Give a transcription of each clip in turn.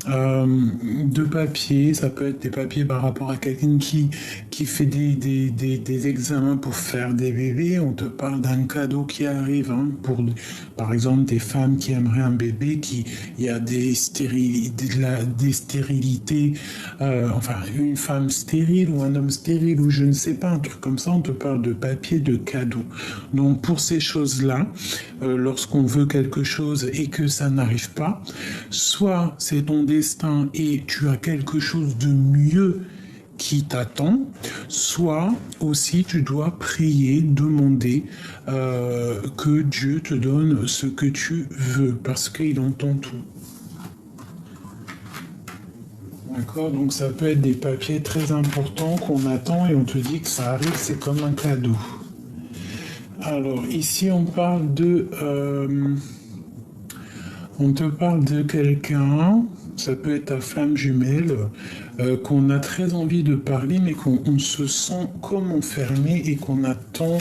de papiers, ça peut être des papiers par rapport à quelqu'un qui fait des examens pour faire des bébés. On te parle d'un cadeau qui arrive, hein, pour, par exemple, des femmes qui aimeraient un bébé, il y a des stérilités, enfin, une femme stérile ou un homme stérile ou je ne sais pas, un truc comme ça, on te parle de papier, de cadeau. Donc, pour ces choses-là, lorsqu'on veut quelque chose et que ça n'arrive pas, soit c'est ton destin et tu as quelque chose de mieux qui t'attend, soit aussi tu dois prier, demander que Dieu te donne ce que tu veux, parce qu'il entend tout. D'accord, donc ça peut être des papiers très importants qu'on attend et on te dit que ça arrive, c'est comme un cadeau. Alors ici on parle on te parle de quelqu'un, ça peut être ta flamme jumelle, qu'on a très envie de parler, mais qu'on se sent comme enfermé et qu'on attend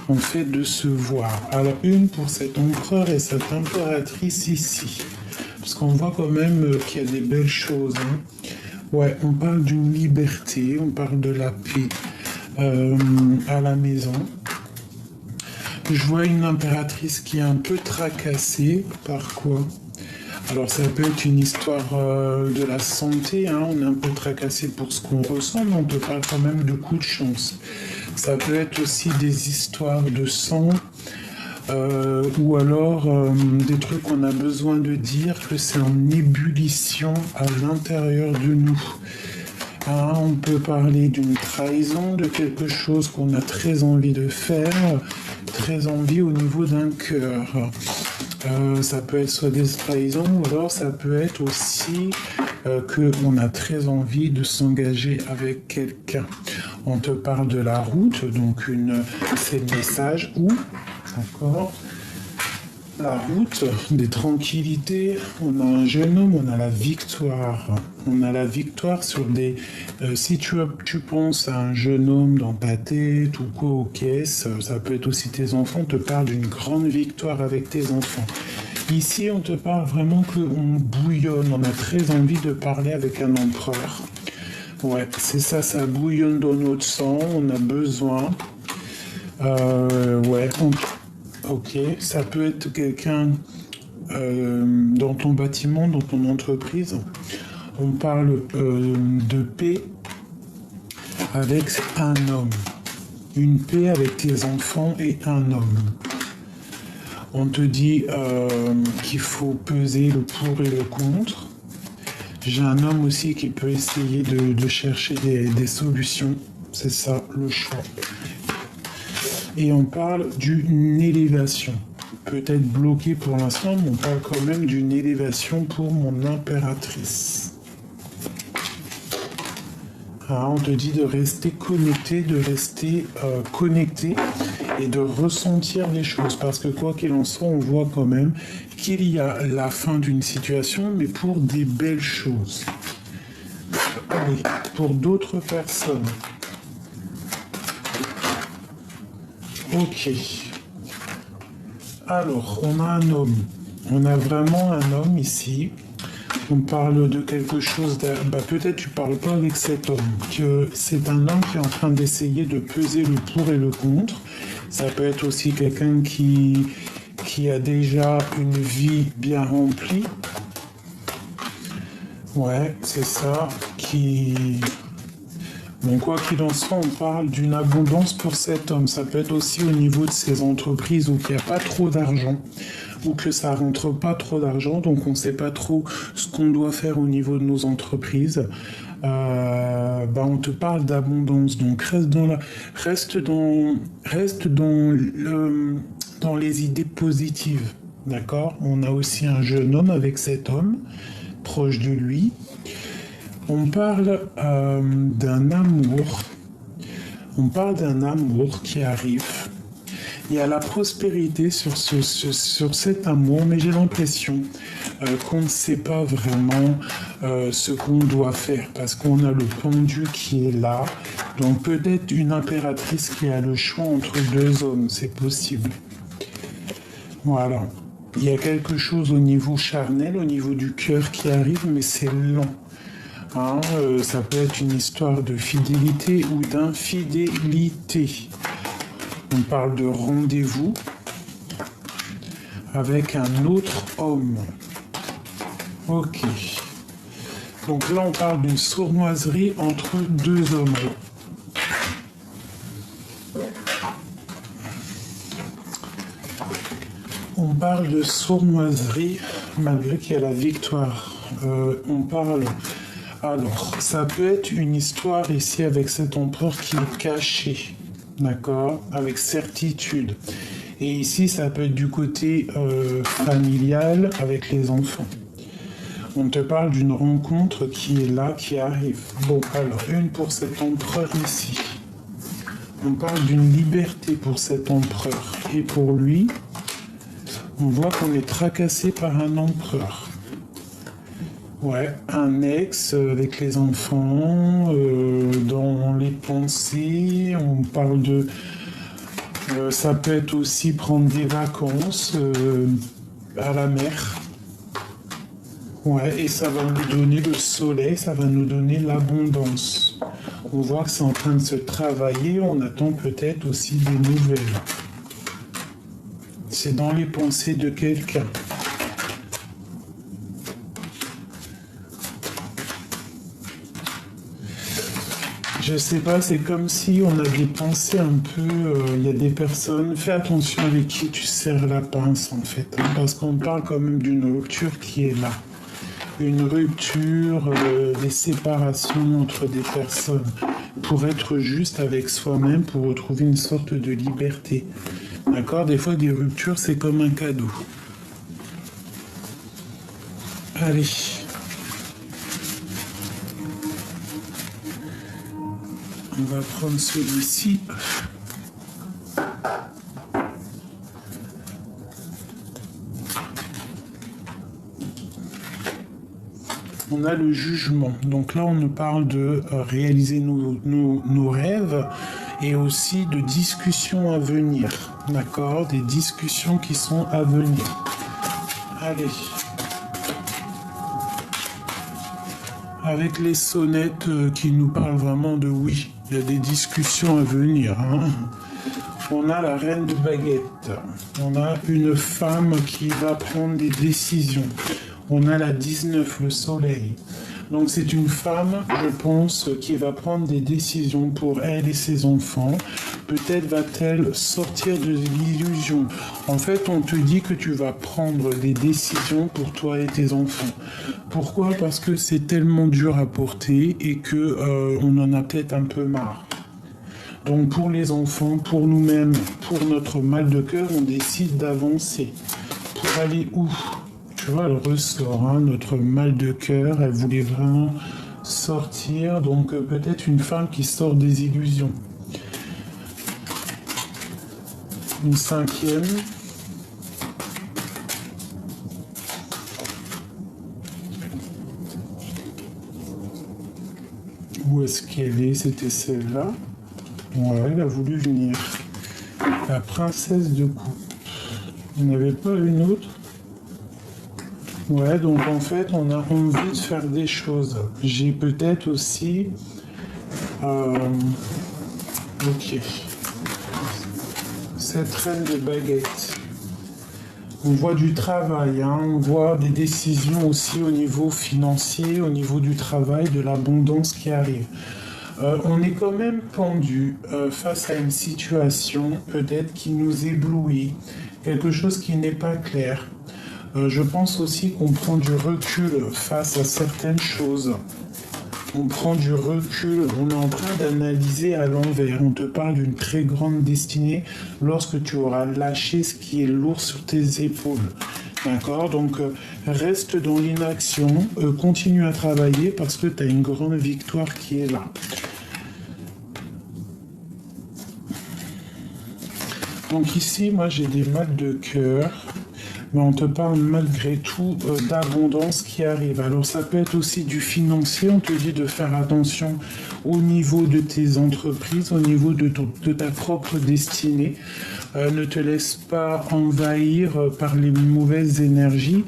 en fait de se voir. Alors une pour cet empereur et cette impératrice ici, parce qu'on voit quand même qu'il y a des belles choses. Hein. Ouais, on parle d'une liberté, on parle de la paix à la maison. Je vois une impératrice qui est un peu tracassée. Par quoi? Alors ça peut être une histoire de la santé, hein. On est un peu tracassé pour ce qu'on ressent, mais on te parle quand même de coups de chance. Ça peut être aussi des histoires de sang, ou alors des trucs qu'on a besoin de dire, que c'est en ébullition à l'intérieur de nous. Hein, on peut parler d'une trahison, de quelque chose qu'on a très envie de faire, très envie au niveau d'un cœur. Ça peut être soit des trahisons, ou alors ça peut être aussi qu'on a très envie de s'engager avec quelqu'un. On te parle de la route, donc c'est le message où, d'accord, la route, des tranquillités, on a un jeune homme, on a la victoire. On a la victoire sur des... si tu penses à un jeune homme dans ta tête ou quoi aux caisses, ça peut être aussi tes enfants, on te parle d'une grande victoire avec tes enfants. Ici, on te parle vraiment qu'on bouillonne, on a très envie de parler avec un empereur. Ouais, c'est ça, ça bouillonne dans notre sang, on a besoin. Ouais, ok, ça peut être quelqu'un dans ton bâtiment, dans ton entreprise. On parle de paix avec un homme. Une paix avec tes enfants et un homme. On te dit qu'il faut peser le pour et le contre. J'ai un homme aussi qui peut essayer de chercher des solutions. C'est ça, le choix. Et on parle d'une élévation. Peut-être bloqué pour l'instant, mais on parle quand même d'une élévation pour mon impératrice. Ah, on te dit de rester connecté, et de ressentir les choses. Parce que quoi qu'il en soit, on voit quand même qu'il y a la fin d'une situation, mais pour des belles choses. Oui, pour d'autres personnes. Ok. Alors, on a un homme. On a vraiment un homme ici. On parle de quelque chose... peut-être tu parles pas avec cet homme. Que c'est un homme qui est en train d'essayer de peser le pour et le contre. Ça peut être aussi quelqu'un qui a déjà une vie bien remplie. Ouais, c'est ça. Bon, quoi qu'il en soit, on parle d'une abondance pour cet homme. Ça peut être aussi au niveau de ses entreprises où il n'y a pas trop d'argent, ou que ça rentre pas trop d'argent, donc on ne sait pas trop ce qu'on doit faire au niveau de nos entreprises. On te parle d'abondance, donc reste dans les idées positives, d'accord? On a aussi un jeune homme avec cet homme proche de lui. On parle d'un amour. On parle d'un amour qui arrive. Il y a la prospérité sur cet amour, mais j'ai l'impression qu'on ne sait pas vraiment ce qu'on doit faire, parce qu'on a le pendu qui est là. Donc peut-être une impératrice qui a le choix entre deux hommes, c'est possible. Voilà. Il y a quelque chose au niveau charnel, au niveau du cœur qui arrive, mais c'est lent. Hein, ça peut être une histoire de fidélité ou d'infidélité. On parle de rendez-vous avec un autre homme. Ok. Donc là, on parle d'une sournoiserie entre deux hommes. On parle de sournoiserie malgré qu'il y a la victoire. On parle... Alors, ça peut être une histoire ici avec cet empereur qui est caché, d'accord, avec certitude. Et ici, ça peut être du côté familial avec les enfants. On te parle d'une rencontre qui est là, qui arrive. Bon, alors, une pour cet empereur ici. On parle d'une liberté pour cet empereur. Et pour lui, on voit qu'on est tracassé par un empereur. Ouais, un ex avec les enfants, dans les pensées, on parle de... ça peut être aussi prendre des vacances à la mer. Ouais, et ça va nous donner le soleil, ça va nous donner l'abondance. On voit que c'est en train de se travailler, on attend peut-être aussi des nouvelles. C'est dans les pensées de quelqu'un. Je sais pas, c'est comme si on a des pensées un peu... Il y a des personnes, fais attention avec qui tu serres la pince en fait, hein, parce qu'on parle quand même d'une rupture qui est là. Une rupture, des séparations entre des personnes, pour être juste avec soi-même, pour retrouver une sorte de liberté. D'accord? Des fois, des ruptures, c'est comme un cadeau. Allez. On va prendre celui-ci. On a le jugement. Donc là, on nous parle de réaliser nos rêves et aussi de discussions à venir. D'accord? Des discussions qui sont à venir. Allez. Avec les sonnettes qui nous parlent vraiment de oui, il y a des discussions à venir. Hein. On a la reine de baguette. On a une femme qui va prendre des décisions. On a la 19, le soleil. Donc c'est une femme, je pense, qui va prendre des décisions pour elle et ses enfants. Peut-être va-t-elle sortir de l'illusion. En fait, on te dit que tu vas prendre des décisions pour toi et tes enfants. Pourquoi? Parce que c'est tellement dur à porter et que on en a peut-être un peu marre. Donc pour les enfants, pour nous-mêmes, pour notre mal de cœur, on décide d'avancer. Pour aller où? Tu vois, elle ressort, hein, notre mal de cœur, elle voulait vraiment sortir, donc peut-être une femme qui sort des illusions. Une cinquième. Où est-ce qu'elle est? C'était celle-là. Ouais, elle a voulu venir. La princesse de coupe. Il n'y en avait pas une autre? Ouais, donc en fait, on a envie de faire des choses. J'ai peut-être aussi... ok. Cette reine de baguette. On voit du travail, hein, on voit des décisions aussi au niveau financier, au niveau du travail, de l'abondance qui arrive. On est quand même pendu face à une situation peut-être qui nous éblouit, quelque chose qui n'est pas clair. Je pense aussi qu'on prend du recul face à certaines choses. On prend du recul, on est en train d'analyser à l'envers. On te parle d'une très grande destinée lorsque tu auras lâché ce qui est lourd sur tes épaules. D'accord? Donc, reste dans l'inaction, continue à travailler parce que tu as une grande victoire qui est là. Donc ici, moi j'ai des mal de cœur. mais on te parle malgré tout d'abondance qui arrive. Alors ça peut être aussi du financier, on te dit de faire attention au niveau de tes entreprises, au niveau de ta propre destinée. Ne te laisse pas envahir par les mauvaises énergies.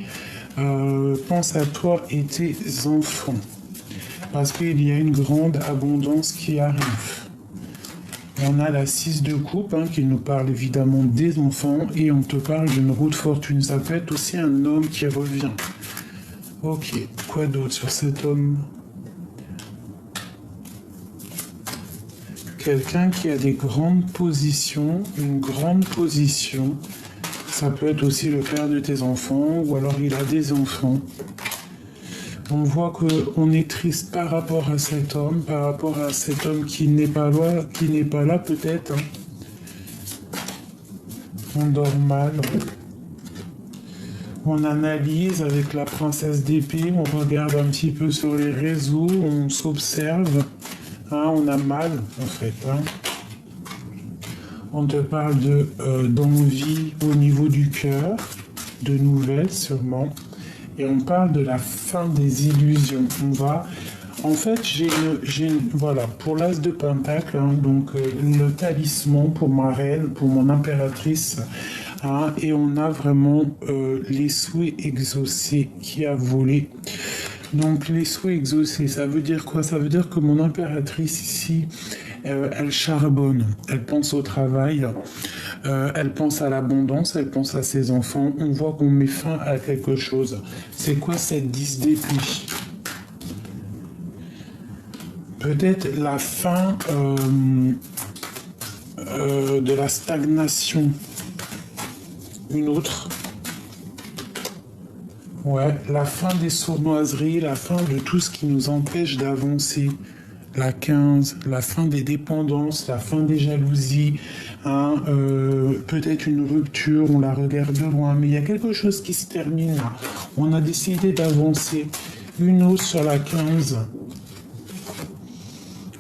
Pense à toi et tes enfants, parce qu'il y a une grande abondance qui arrive. On a la 6 de coupe qui nous parle évidemment des enfants et on te parle d'une roue de fortune. Ça peut être aussi un homme qui revient. Ok, quoi d'autre sur cet homme? Quelqu'un qui a des grandes positions, une grande position. Ça peut être aussi le père de tes enfants ou alors il a des enfants. On voit qu'on est triste par rapport à cet homme qui n'est pas là peut-être. On dort mal. On analyse avec la princesse d'épée, on regarde un petit peu sur les réseaux, on s'observe. On a mal en fait. On te parle d'envie au niveau du cœur, de nouvelles sûrement. Et on parle de la fin des illusions. En fait, voilà, pour l'as de pentacle, donc le talisman pour ma reine, pour mon impératrice, et on a vraiment les souhaits exaucés qui a volé. Donc les souhaits exaucés, ça veut dire quoi? Ça veut dire que mon impératrice ici, elle charbonne, elle pense au travail, elle pense à l'abondance, elle pense à ses enfants. On voit qu'on met fin à quelque chose. C'est quoi cette 10 d'épée? Peut-être la fin de la stagnation. Une autre. Ouais, la fin des sournoiseries, la fin de tout ce qui nous empêche d'avancer. La 15, la fin des dépendances, la fin des jalousies, peut-être une rupture, on la regarde de loin, mais il y a quelque chose qui se termine là. On a décidé d'avancer. Une autre sur la 15.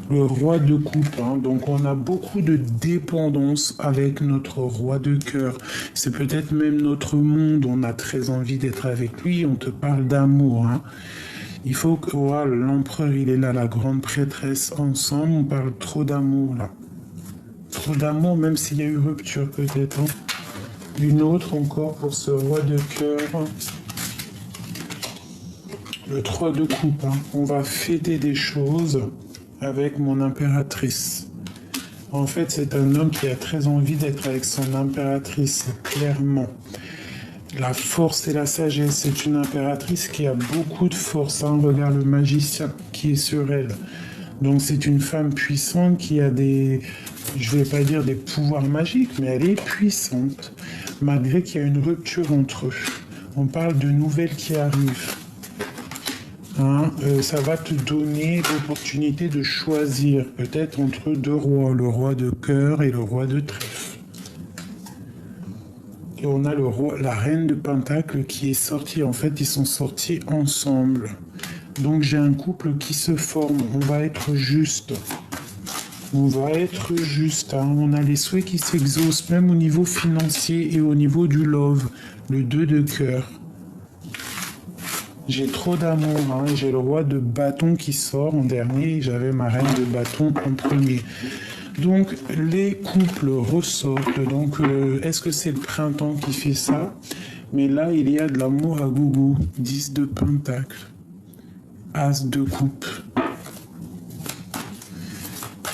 Le roi de coupe, donc on a beaucoup de dépendance avec notre roi de cœur. C'est peut-être même notre monde, on a très envie d'être avec lui, on te parle d'amour. Il faut que l'empereur il est là, la grande prêtresse, ensemble, on parle trop d'amour là. Trop d'amour même s'il y a eu rupture peut-être. Une autre encore pour ce roi de cœur. Le 3 de coupe, on va fêter des choses avec mon impératrice. En fait, c'est un homme qui a très envie d'être avec son impératrice, clairement. La force et la sagesse, c'est une impératrice qui a beaucoup de force. Regarde le magicien qui est sur elle. Donc c'est une femme puissante qui a je vais pas dire des pouvoirs magiques, mais elle est puissante, malgré qu'il y a une rupture entre eux. On parle de nouvelles qui arrivent. Ça va te donner l'opportunité de choisir peut-être entre deux rois, le roi de cœur et le roi de trèfle. Et on a la reine de pentacle qui est sortie. En fait, ils sont sortis ensemble. Donc j'ai un couple qui se forme. On va être juste. On a les souhaits qui s'exaucent, même au niveau financier et au niveau du love. Le 2 de cœur. J'ai trop d'amour, j'ai le roi de bâton qui sort en dernier, j'avais ma reine de bâton en premier. Donc les couples ressortent, donc est-ce que c'est le printemps qui fait ça? Mais là il y a de l'amour à gogo, 10 de pentacle, as de coupe.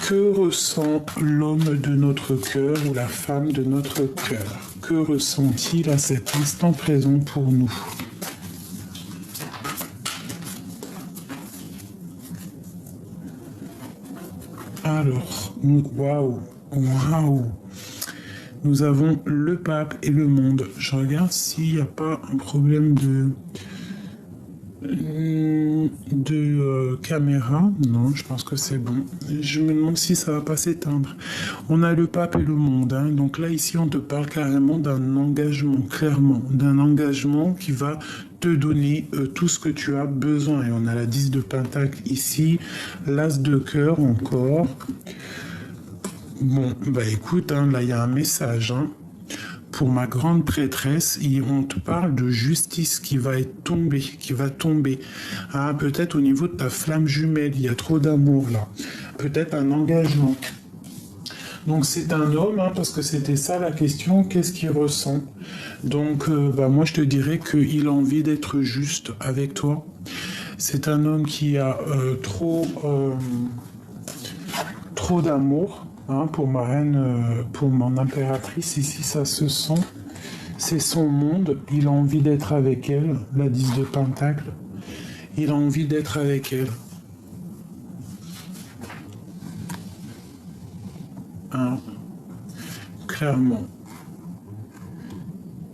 Que ressent l'homme de notre cœur ou la femme de notre cœur? Que ressent-il à cet instant présent pour nous? Alors, waouh, nous avons le pape et le monde. Je regarde s'il n'y a pas un problème de caméra. Non, je pense que c'est bon. Je me demande si ça va pas s'éteindre. On a le pape et le monde. Donc là, ici, on te parle carrément d'un engagement, clairement. D'un engagement qui va te donner tout ce que tu as besoin. Et on a la 10 de pentacle ici. L'as de cœur encore. Bon, bah écoute, là, il y a un message. pour ma grande prêtresse, on te parle de justice qui va tomber. Ah, peut-être au niveau de ta flamme jumelle, il y a trop d'amour là. Peut-être un engagement. Donc c'est un homme, hein, parce que c'était ça la question, qu'est-ce qu'il ressent? Donc moi je te dirais qu'il a envie d'être juste avec toi. C'est un homme qui a trop d'amour, hein, pour ma reine, pour mon impératrice. Ici ça se sent, c'est son monde, il a envie d'être avec elle, la 10 de Pentacle. Il a envie d'être avec elle. Hein, clairement.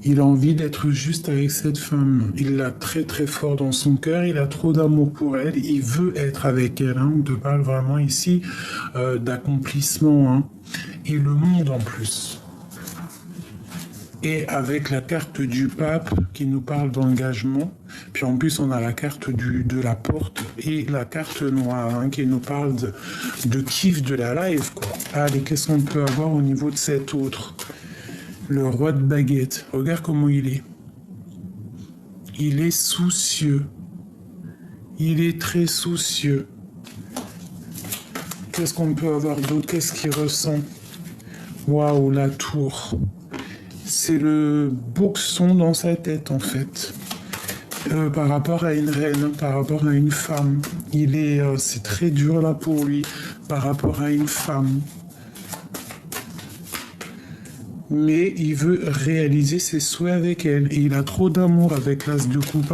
Il a envie d'être juste avec cette femme. Il l'a très très fort dans son cœur. Il a trop d'amour pour elle. Il veut être avec elle. Hein. On te parle vraiment ici d'accomplissement. Hein. Et le monde en plus. Et avec la carte du pape qui nous parle d'engagement. Puis en plus, on a la carte de la porte et la carte noire, hein, qui nous parle de kiff de la live, quoi. Allez, qu'est-ce qu'on peut avoir au niveau de cet autre? Le roi de baguette. Regarde comment il est. Il est soucieux. Il est très soucieux. Qu'est-ce qu'on peut avoir d'autre? Qu'est-ce qu'il ressent? Waouh, la tour. C'est le boxon dans sa tête, en fait. Par rapport à une reine, par rapport à une femme. C'est très dur là pour lui, par rapport à une femme. Mais il veut réaliser ses souhaits avec elle. Et il a trop d'amour avec l'as de coupe.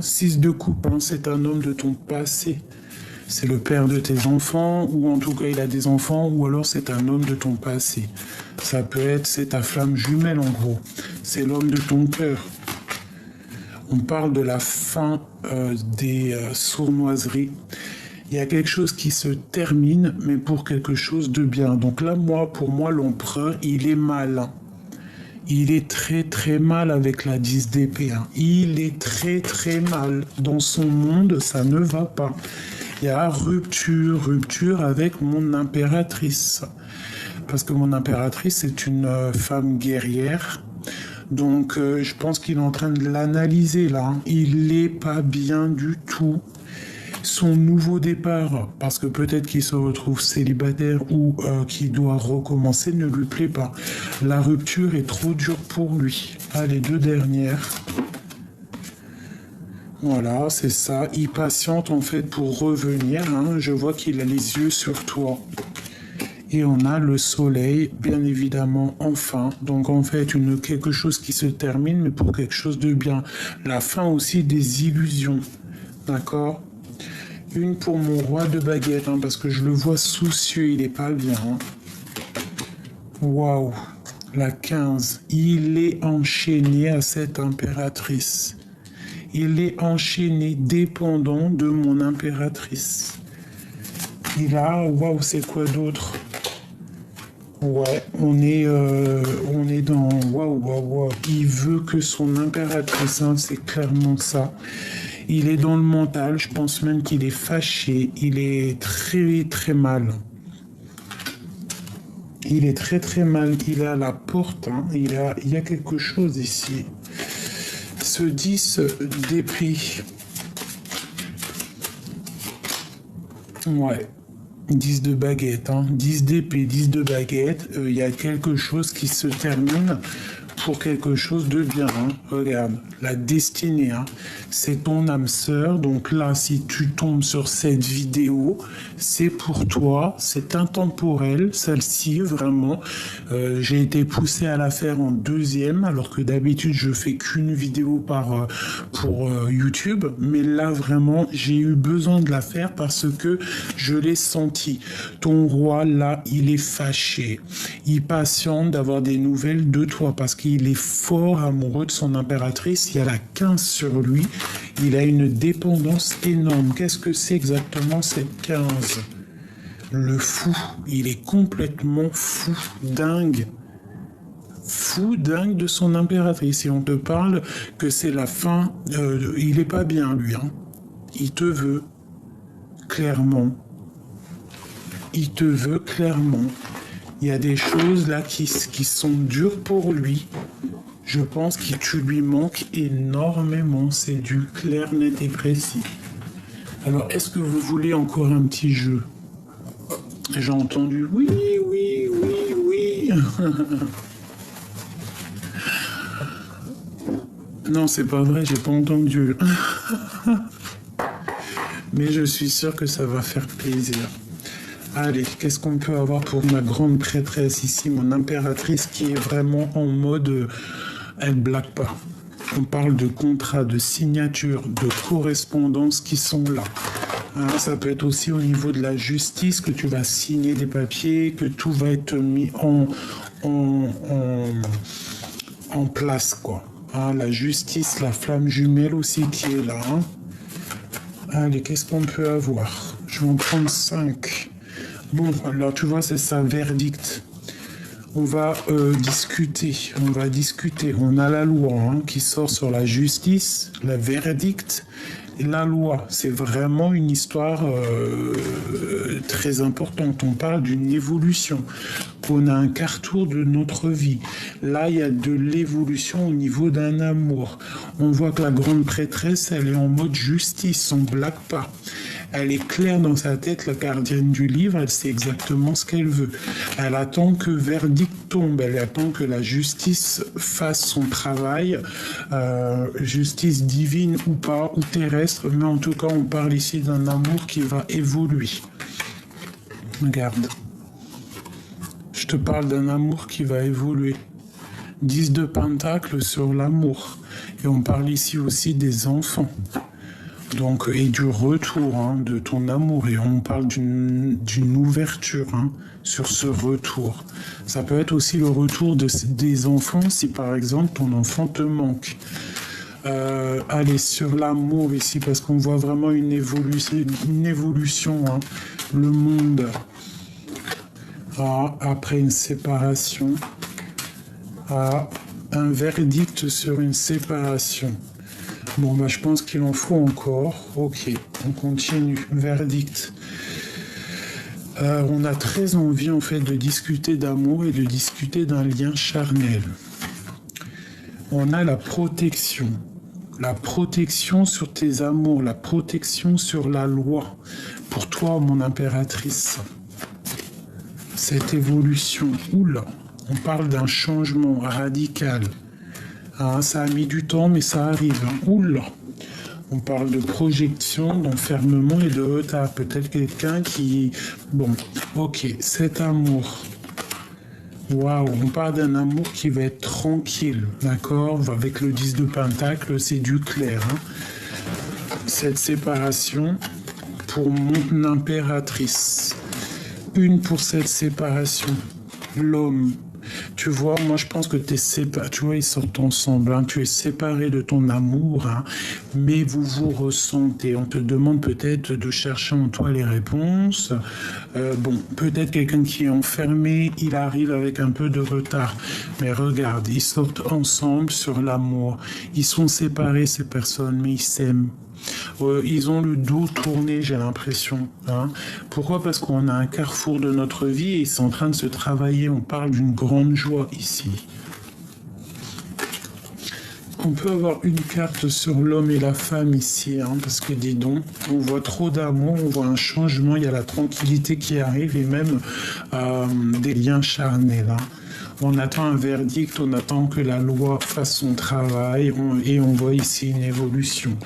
6 de coupe, hein, c'est un homme de ton passé. C'est le père de tes enfants, ou en tout cas il a des enfants, ou alors c'est un homme de ton passé. Ça peut être, c'est ta flamme jumelle en gros. C'est l'homme de ton cœur. On parle de la fin des sournoiseries. Il y a quelque chose qui se termine, mais pour quelque chose de bien. Donc là, pour moi, l'empereur, il est malin. Il est très très mal avec la 10 d'épée. Hein. Il est très très mal. Dans son monde, ça ne va pas. Il y a rupture avec mon impératrice. Parce que mon impératrice, c'est une femme guerrière. Donc je pense qu'il est en train de l'analyser là. Hein. Il n'est pas bien du tout. Son nouveau départ, parce que peut-être qu'il se retrouve célibataire ou qu'il doit recommencer, ne lui plaît pas. La rupture est trop dure pour lui. Ah, les 2 dernières. Voilà, c'est ça. Il patiente en fait pour revenir. Hein. Je vois qu'il a les yeux sur toi. Et on a le soleil, bien évidemment, enfin. Donc en fait, quelque chose qui se termine, mais pour quelque chose de bien. La fin aussi des illusions. D'accord ? Une pour mon roi de baguette, hein, parce que je le vois soucieux, il est pas bien. Hein. Waouh, la 15. Il est enchaîné à cette impératrice. Il est enchaîné, dépendant de mon impératrice. Il a, waouh, c'est quoi d'autre? Ouais, on est dans, waouh. Il veut que son impératrice, hein, c'est clairement ça. Il est dans le mental, je pense même qu'il est fâché, il est très très mal. Il est très très mal, il est à la porte, hein. Il y a quelque chose ici. Ce 10 d'épée. Ouais, 10 de baguette, hein. 10 d'épée, 10 de baguette, il y a quelque chose qui se termine pour quelque chose de bien. Hein. Regarde, la destinée, hein. C'est ton âme sœur. Donc là, si tu tombes sur cette vidéo, c'est pour toi, c'est intemporel, celle-ci, vraiment. J'ai été poussé à la faire en 2e, alors que d'habitude, je fais qu'une vidéo pour YouTube. Mais là, vraiment, j'ai eu besoin de la faire parce que je l'ai senti. Ton roi, là, il est fâché. Il patiente d'avoir des nouvelles de toi parce qu'il est fort amoureux de son impératrice. Il y a la 15 sur lui. Il a une dépendance énorme. Qu'est-ce que c'est exactement cette 15? Le fou. Il est complètement fou, dingue. Fou, dingue de son impératrice. Et on te parle que c'est la fin. Il est pas bien, lui. Hein. Il te veut. Clairement. Il te veut clairement. Il y a des choses là qui sont dures pour lui. Je pense que tu lui manques énormément. C'est du clair, net et précis. Alors, est-ce que vous voulez encore un petit jeu? J'ai entendu oui, oui, oui, oui. Non, c'est pas vrai, j'ai pas entendu. Mais je suis sûr que ça va faire plaisir. Allez, qu'est-ce qu'on peut avoir pour ma grande prêtresse ici, mon impératrice qui est vraiment en mode... elle blague pas. On parle de contrats, de signatures, de correspondances qui sont là. Hein, ça peut être aussi au niveau de la justice que tu vas signer des papiers, que tout va être mis en place, quoi. Hein, la justice, la flamme jumelle aussi qui est là. Hein. Allez, qu'est-ce qu'on peut avoir? Je vais en prendre 5. Bon, alors tu vois, c'est ça, verdict. On va discuter. On a la loi hein, qui sort sur la justice, la verdict et la loi. C'est vraiment une histoire très importante. On parle d'une évolution. On a un carrefour de notre vie. Là, il y a de l'évolution au niveau d'un amour. On voit que la grande prêtresse, elle est en mode justice, on ne blague pas. Elle est claire dans sa tête, la gardienne du livre, elle sait exactement ce qu'elle veut. Elle attend que verdict tombe, elle attend que la justice fasse son travail, justice divine ou pas, ou terrestre, mais en tout cas, on parle ici d'un amour qui va évoluer. Regarde. Je te parle d'un amour qui va évoluer. 10 de Pentacles sur l'amour. Et on parle ici aussi des enfants. Donc, et du retour hein, de ton amour. Et on parle d'une ouverture hein, sur ce retour. Ça peut être aussi le retour des enfants si par exemple ton enfant te manque. Allez, sur l'amour ici, parce qu'on voit vraiment une évolution. Hein. Le monde, après une séparation, un verdict sur une séparation. Bon, bah, je pense qu'il en faut encore. Ok, on continue. Verdict. On a très envie, en fait, de discuter d'amour et de discuter d'un lien charnel. On a la protection. La protection sur tes amours, la protection sur la loi. Pour toi, mon impératrice. Cette évolution. Oula, on parle d'un changement radical. Ah, ça a mis du temps, mais ça arrive. Hein. Oula! On parle de projection, d'enfermement et de retard. Peut-être quelqu'un qui... Bon, ok, cet amour. Waouh, on parle d'un amour qui va être tranquille, d'accord? Avec le 10 de Pentacle, c'est du clair. Hein. Cette séparation pour mon impératrice. Une pour cette séparation. L'homme. Tu vois, moi je pense que tu es séparé, tu vois, ils sortent ensemble, hein, tu es séparé de ton amour, hein, mais vous vous ressentez. On te demande peut-être de chercher en toi les réponses. Bon, peut-être quelqu'un qui est enfermé, il arrive avec un peu de retard. Mais regarde, ils sortent ensemble sur l'amour. Ils sont séparés, ces personnes, mais ils s'aiment. Ils ont le dos tourné, j'ai l'impression. Hein. Pourquoi? Parce qu'on a un carrefour de notre vie et c'est en train de se travailler. On parle d'une grande joie ici. On peut avoir une carte sur l'homme et la femme ici, hein, parce que dis donc, on voit trop d'amour, on voit un changement, il y a la tranquillité qui arrive et même des liens charnels. Hein. On attend un verdict, on attend que la loi fasse son travail et on voit ici une évolution.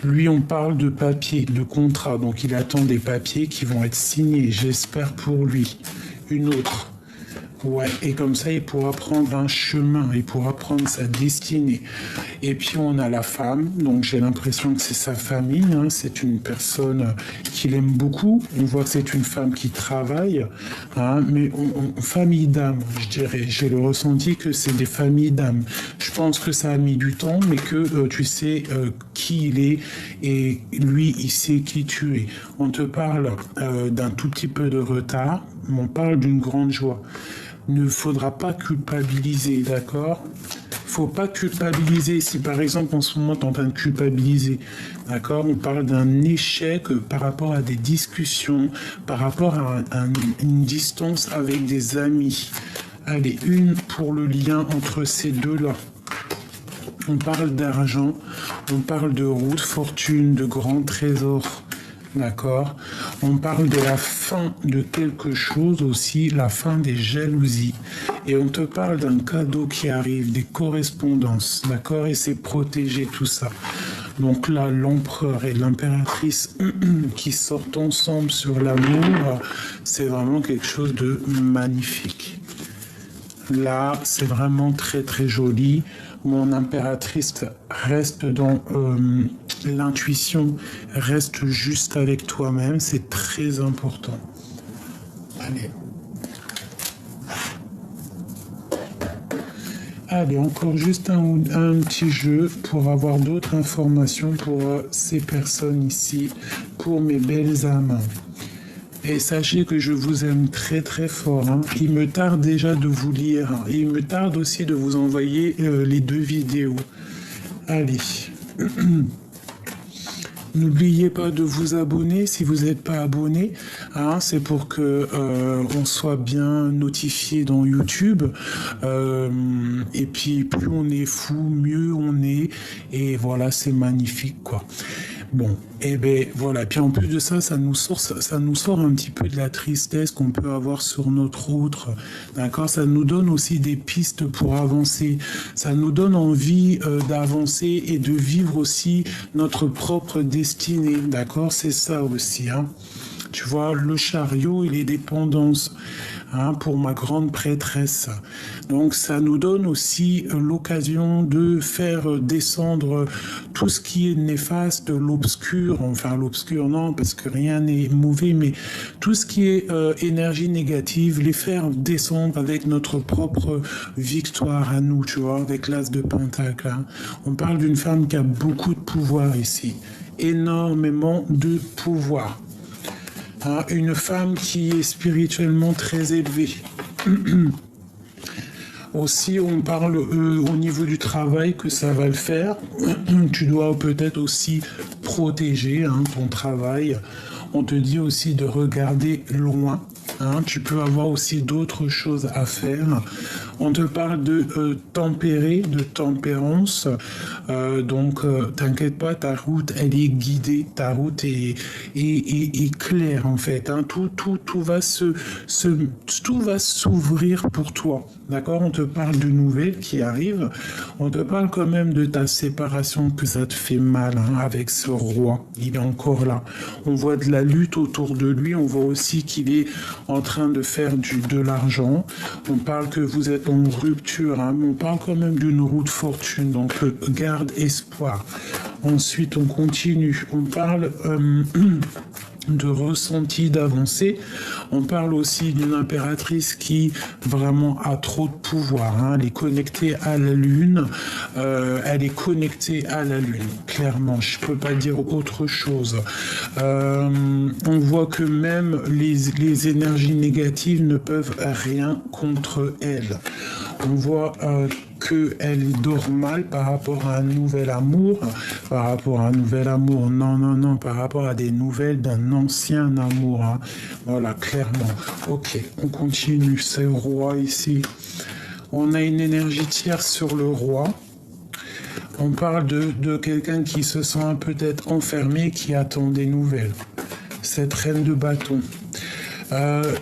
Lui, on parle de papier, de contrat, donc il attend des papiers qui vont être signés, j'espère pour lui. Une autre. Ouais, et comme ça, il pourra prendre un chemin, il pourra prendre sa destinée. Et puis, on a la femme, donc j'ai l'impression que c'est sa famille, hein, c'est une personne qu'il aime beaucoup. On voit que c'est une femme qui travaille, hein, mais famille d'âme, je dirais. J'ai le ressenti que c'est des familles d'âme. Je pense que ça a mis du temps, mais que tu sais qui il est, et lui, il sait qui tu es. On te parle d'un tout petit peu de retard, mais on parle d'une grande joie. Ne faudra pas culpabiliser, d'accord? faut pas culpabiliser. Si par exemple en ce moment tu es en train de culpabiliser, d'accord, on parle d'un échec par rapport à des discussions, par rapport à une distance avec des amis. Allez, une pour le lien entre ces deux-là. On parle d'argent, on parle de route, fortune, de grands trésors. D'accord. On parle de la fin de quelque chose aussi, la fin des jalousies. Et on te parle d'un cadeau qui arrive, des correspondances. D'accord. Et c'est protéger tout ça. Donc là, l'empereur et l'impératrice qui sortent ensemble sur l'amour, c'est vraiment quelque chose de magnifique. Là, c'est vraiment très très joli. Mon impératrice reste dans l'intuition, reste juste avec toi-même, c'est très important. Allez. Allez, encore juste un petit jeu pour avoir d'autres informations pour ces personnes ici, pour mes belles âmes. Et sachez que je vous aime très très fort. Hein. Il me tarde déjà de vous lire. Hein. Et il me tarde aussi de vous envoyer les 2 vidéos. Allez. N'oubliez pas de vous abonner si vous n'êtes pas abonné. Hein, c'est pour que on soit bien notifié dans YouTube. Et puis plus on est fou, mieux on est. Et voilà, c'est magnifique quoi. Bon, et ben voilà. Puis en plus de ça, ça nous sort un petit peu de la tristesse qu'on peut avoir sur notre route. D'accord, ça nous donne aussi des pistes pour avancer. Ça nous donne envie d'avancer et de vivre aussi notre propre destinée. D'accord, c'est ça aussi. Hein. Tu vois, le chariot et les dépendances. Hein, pour ma grande prêtresse. Donc ça nous donne aussi l'occasion de faire descendre tout ce qui est néfaste, l'obscur, enfin l'obscur non, parce que rien n'est mauvais, mais tout ce qui est énergie négative, les faire descendre avec notre propre victoire à nous, tu vois, avec l'as de Pentacle. Hein. On parle d'une femme qui a beaucoup de pouvoir ici, énormément de pouvoir. Hein, une femme qui est spirituellement très élevée. Aussi, on parle au niveau du travail que ça va le faire. Tu dois peut-être aussi protéger ton travail. On te dit aussi de regarder loin. Hein, tu peux avoir aussi d'autres choses à faire. On te parle de tempérer, de tempérance. Donc, t'inquiète pas, ta route, elle est guidée. Ta route est claire, en fait. Hein. Tout va tout va s'ouvrir pour toi. D'accord? On te parle de nouvelles qui arrivent. On te parle quand même de ta séparation, que ça te fait mal avec ce roi. Il est encore là. On voit de la lutte autour de lui. On voit aussi qu'il est en train de faire de l'argent. On parle que vous êtes en rupture. Hein, mais on parle quand même d'une route fortune. Donc, garde espoir. Ensuite, on continue. On parle de ressenti d'avancée. On parle aussi d'une impératrice qui vraiment a trop de pouvoir. Hein. Elle est connectée à la lune. Elle est connectée à la lune. Clairement, je peux pas dire autre chose. On voit que même les énergies négatives ne peuvent rien contre elle. On voit qu'elle dort mal par rapport à un nouvel amour. Par rapport à un nouvel amour, non, par rapport à des nouvelles d'un ancien amour. Hein. Voilà, clairement. Ok, on continue. C'est le roi ici. On a une énergie tierce sur le roi. On parle de quelqu'un qui se sent peut-être enfermé, qui attend des nouvelles. Cette reine de bâton.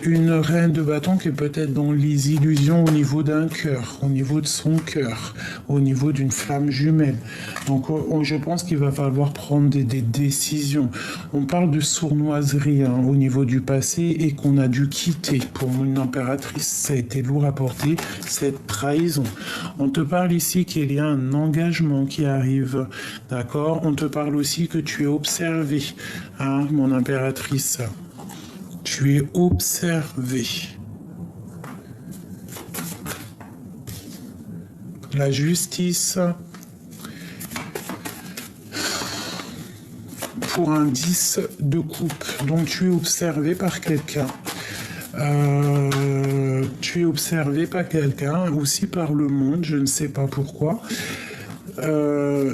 Une reine de bâton qui est peut-être dans les illusions au niveau d'un cœur, au niveau de son cœur, au niveau d'une flamme jumelle. Donc je pense qu'il va falloir prendre des décisions. On parle de sournoiserie au niveau du passé et qu'on a dû quitter. Pour une impératrice, ça a été lourd à porter, cette trahison. On te parle ici qu'il y a un engagement qui arrive, d'accord? On te parle aussi que tu es observé, mon impératrice. Tu es observé. La justice pour un 10 de coupe. Donc tu es observé par quelqu'un. tu es observé par quelqu'un, aussi par le monde, je ne sais pas pourquoi.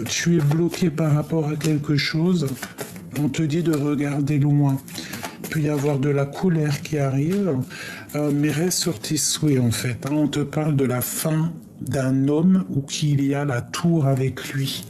Tu es bloqué par rapport à quelque chose. On te dit de regarder loin. Il peut y avoir de la colère qui arrive, mais reste sur tes souhaits en fait. Hein. On te parle de la fin d'un homme ou qu'il y a la tour avec lui.